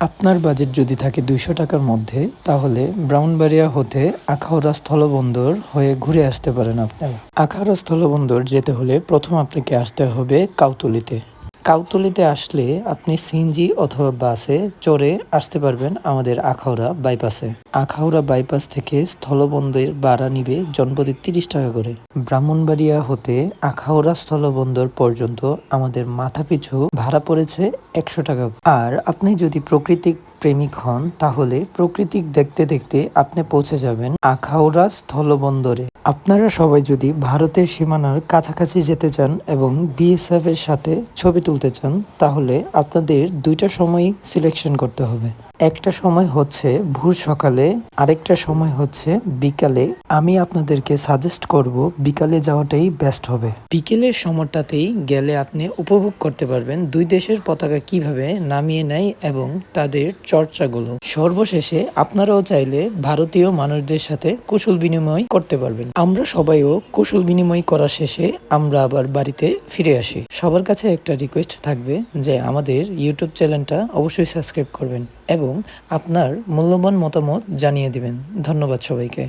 আপনার বাজেট যদি থাকে 200 টাকার মধ্যে, তাহলে ব্রাহ্মণবাড়িয়া হতে আখাউড়া স্থলবন্দর হয়ে ঘুরে আসতে পারেন আপনারা। আখাউড়া স্থলবন্দর যেতে হলে প্রথম আপনাকে আসতে হবে কাউতলিতে। কাউতলিতে আসলে আপনি সিএনজি অথবা বাসে চড়ে আসতে পারবেন আমাদের আখাউড়া বাইপাসে। আখাউড়া বাইপাস থেকে স্থলবন্দর ভাড়া নিবে জনপ্রতি 30 টাকা করে। ব্রাহ্মণবাড়িয়া হতে আখাউড়া স্থলবন্দর পর্যন্ত আমাদের মাথাপিছু ভাড়া পড়েছে 100 টাকা। আর আপনি যদি প্রাকৃতিক প্রেমিক হন, তাহলে প্রকৃতিক দেখতে দেখতে আপনি পৌঁছে যাবেন আখাউড়া স্থলবন্দরে। আপনারা সবাই যদি ভারতের সীমানার কাছাকাছি যেতে চান এবং বিএসএফ এর সাথে ছবি তুলতে চান, তাহলে আপনাদের দুইটা সময় সিলেকশন করতে হবে। একটা সময় হচ্ছে ভোর সকালে, আরেকটা সময় হচ্ছে বিকালে। আমি আপনাদেরকে সাজেস্ট করব বিকালে যাওয়াটাই বেস্ট হবে। বিকেলের সময়টাতেই গেলে আপনি উপভোগ করতে পারবেন দুই দেশের পতাকা কিভাবে নামিয়ে নেয় এবং তাদের চর্চাগুলো। সর্বশেষে আপনারাও চাইলে ভারতীয় মানুষদের সাথে কুশল বিনিময় করতে পারবেন। আমরা সবাইও কুশল বিনিময় করা শেষে আমরা আবার বাড়িতে ফিরে আসি। সবার কাছে একটা রিকোয়েস্ট থাকবে যে আমাদের ইউটিউব চ্যানেলটা অবশ্যই সাবস্ক্রাইব করবেন এবং আপনার মূল্যবান মতামত জানিয়ে দিবেন। ধন্যবাদ সবাইকে।